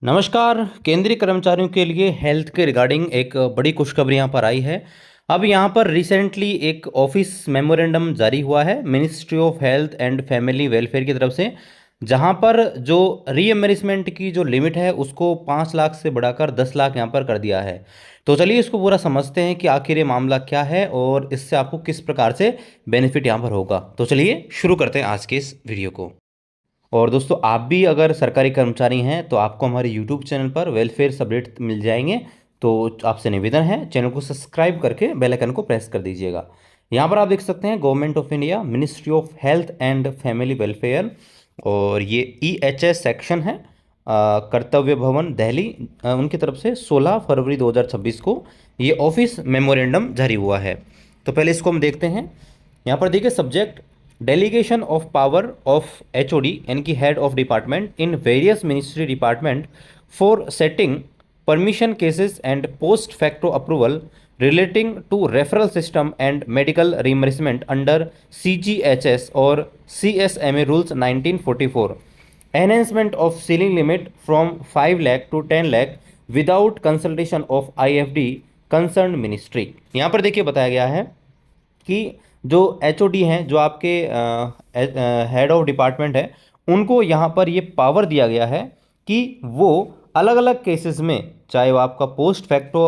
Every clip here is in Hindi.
नमस्कार। केंद्रीय कर्मचारियों के लिए हेल्थ के रिगार्डिंग एक बड़ी खुशखबरी यहाँ पर आई है। अब यहाँ पर रिसेंटली एक ऑफिस मेमोरेंडम जारी हुआ है ministry of health and family welfare की तरफ से, जहाँ पर जो रीएम्बर्समेंट की जो लिमिट है उसको 5 लाख से बढ़ाकर 10 लाख यहाँ पर कर दिया है। तो चलिए इसको पूरा समझते हैं कि आखिर ये मामला क्या है और इससे आपको किस प्रकार से बेनिफिट यहाँ पर होगा। तो चलिए शुरू करते हैं आज के इस वीडियो को। और दोस्तों, आप भी अगर सरकारी कर्मचारी हैं तो आपको हमारे यूट्यूब चैनल पर वेलफेयर अपडेट मिल जाएंगे। तो आपसे निवेदन है, चैनल को सब्सक्राइब करके बेल आइकन को प्रेस कर दीजिएगा। यहाँ पर आप देख सकते हैं government of India ministry of health and family welfare, और ये EHS सेक्शन है, कर्तव्य भवन दिल्ली, उनकी तरफ से 16 फरवरी 2026 को ये ऑफिस मेमोरेंडम जारी हुआ है। तो पहले इसको हम देखते हैं। यहाँ पर देखिए subject, delegation of power of HOD यानी कि head of department in various ministry department for setting permission cases and post facto approval relating to referral system and medical reimbursement under CGHS और CSMA rules 1944, enhancement of ceiling limit from 5 lakh to 10 lakh without consultation of IFD concern ministry. यहाँ पर देखिए बताया गया है कि जो HOD हैं, जो आपके हेड ऑफ डिपार्टमेंट है, उनको यहाँ पर ये पावर दिया गया है कि वो अलग अलग केसेस में, चाहे वो आपका पोस्ट फैक्टो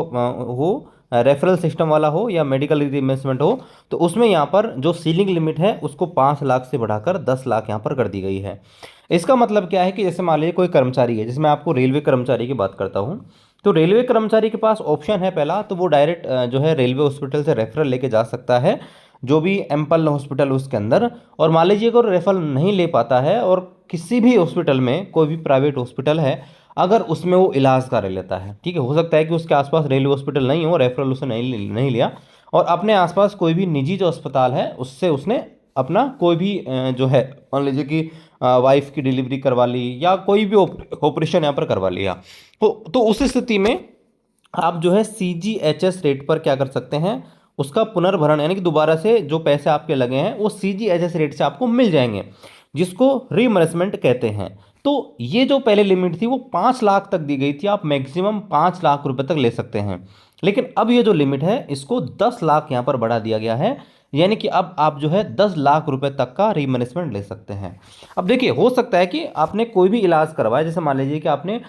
हो, रेफरल सिस्टम वाला हो या मेडिकल रिइंबर्समेंट हो, तो उसमें यहाँ पर जो सीलिंग लिमिट है उसको 5 लाख से बढ़ाकर 10 लाख यहाँ पर कर दी गई है। इसका मतलब क्या है कि जैसे मान लीजिए कोई कर्मचारी है, जैसे मैं आपको रेलवे कर्मचारी की बात करता हूँ, तो रेलवे कर्मचारी के पास ऑप्शन है पहला, तो वो डायरेक्ट जो है रेलवे हॉस्पिटल से रेफरल लेके जा सकता है, जो भी एम्पल हॉस्पिटल उसके अंदर। और मान लीजिए अगर रेफरल नहीं ले पाता है और किसी भी हॉस्पिटल में, कोई भी प्राइवेट हॉस्पिटल है, अगर उसमें वो इलाज करा लेता है, ठीक है, हो सकता है कि उसके आसपास रेलवे हॉस्पिटल नहीं हो, रेफरल उसने नहीं लिया, और अपने आसपास कोई भी निजी जो अस्पताल है उससे उसने अपना कोई भी जो है, मान लीजिए कि वाइफ की डिलीवरी करवा ली या कोई भी ऑपरेशन यहाँ पर करवा लिया, तो उस स्थिति में आप जो है CGHS रेट पर क्या कर सकते हैं, उसका पुनर्भरण यानी कि दोबारा से जो पैसे आपके लगे हैं वो CGHS रेट से आपको मिल जाएंगे, जिसको रीइंबर्समेंट कहते हैं। तो ये जो पहले लिमिट थी वो 5 लाख तक दी गई थी, आप मैक्सिमम 5 लाख रुपए तक ले सकते हैं। लेकिन अब ये जो लिमिट है इसको 10 लाख यहाँ पर बढ़ा दिया गया है, यानी कि अब आप जो है 10 लाख रुपए तक का रीइंबर्समेंट ले सकते हैं। अब देखिए, हो सकता है कि आपने कोई भी इलाज करवाया, जैसे मान लीजिए कि आपने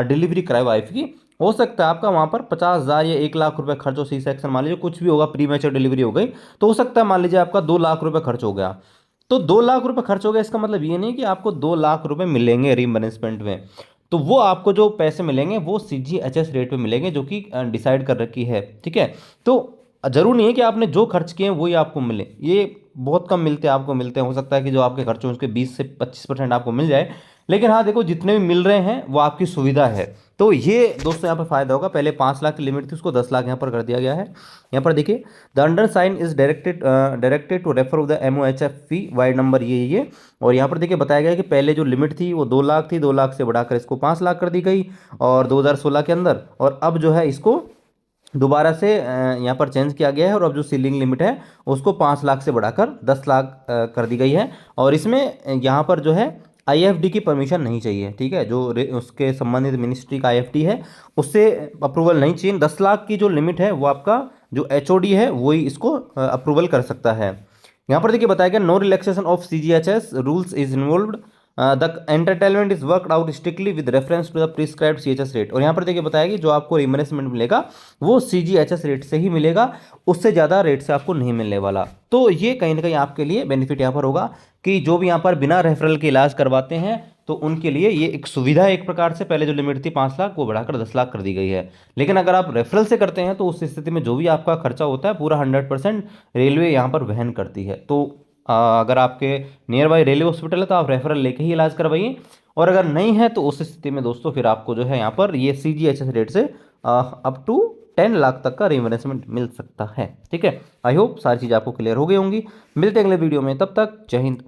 डिलीवरी कराई वाइफ की, हो सकता है आपका वहाँ पर 50,000 या 1 लाख रुपए खर्च हो, C सेक्शन मान लीजिए कुछ भी होगा, प्री मैच्योर डिलीवरी हो गई, तो हो सकता है मान लीजिए आपका 2 लाख रुपए खर्च हो गया। तो 2 लाख रुपए खर्च हो गया, इसका मतलब ये नहीं कि आपको 2 लाख रुपए मिलेंगे रीइंबर्समेंट में। तो वो आपको जो पैसे मिलेंगे वो CGHS रेट पे मिलेंगे, जो कि डिसाइड कर रखी है, ठीक है। तो जरूर नहीं है कि आपने जो खर्च किए हैं वही आपको मिले, ये बहुत कम मिलते हैं, आपको मिलते हैं, हो सकता है कि जो आपके खर्च हो उसके 20 से 25% आपको मिल जाए। लेकिन हाँ देखो, जितने भी मिल रहे हैं वो आपकी सुविधा है। तो ये दोस्तों यहाँ पर फायदा होगा। पहले 5 लाख की लिमिट थी, उसको 10 लाख यहाँ पर कर दिया गया है। यहाँ पर देखिए, the undersign is directed to refer the MOHFP vide number ये। और यहाँ पर देखिए बताया गया है कि पहले जो लिमिट थी वो 2 लाख थी, 2 लाख से बढ़ाकर इसको 5 लाख कर दी गई और 2016 के अंदर, और अब जो है इसको दोबारा से यहाँ पर चेंज किया गया है, और अब जो सीलिंग लिमिट है उसको 5 लाख से बढ़ाकर 10 लाख कर दी गई है। और इसमें यहाँ पर जो है IFD की परमिशन नहीं चाहिए, ठीक है, जो उसके संबंधित मिनिस्ट्री का IFD है उससे अप्रूवल नहीं चाहिए। 10 लाख की जो लिमिट है वो आपका जो HOD है वही इसको अप्रूवल कर सकता है। यहाँ पर देखिए बताया गया, no relaxation of CGHS rules is involved, the entertainment is worked out strictly with reference to the prescribed CHS rate. और यहाँ पर देखिए बताया कि जो आपको रिइंबर्समेंट मिलेगा वो CGHS रेट से ही मिलेगा, उससे ज़्यादा रेट से आपको नहीं मिलने वाला। तो ये कहीं ना कहीं आपके लिए बेनिफिट यहाँ पर होगा कि जो भी यहाँ पर बिना रेफरल के इलाज करवाते हैं तो उनके लिए ये एक सुविधा है एक प्रकार से। पहले जो लिमिट थी 5 लाख वो बढ़ाकर 10 लाख कर दी गई है। लेकिन अगर आप रेफरल से करते हैं तो उस स्थिति में जो भी आपका खर्चा होता है पूरा 100% रेलवे यहाँ पर वहन करती है। तो अगर आपके नियर बाई रेलवे हॉस्पिटल है तो आप रेफरल लेके ही इलाज करवाइए, और अगर नहीं है तो उस स्थिति में दोस्तों फिर आपको जो है यहाँ पर ये CGHS रेट से अप टू 10 लाख तक का रिइंबर्समेंट मिल सकता है, ठीक है। आई होप सारी चीज़ आपको क्लियर हो गई होंगी। मिलते हैं अगले वीडियो में, तब तक जय हिंद।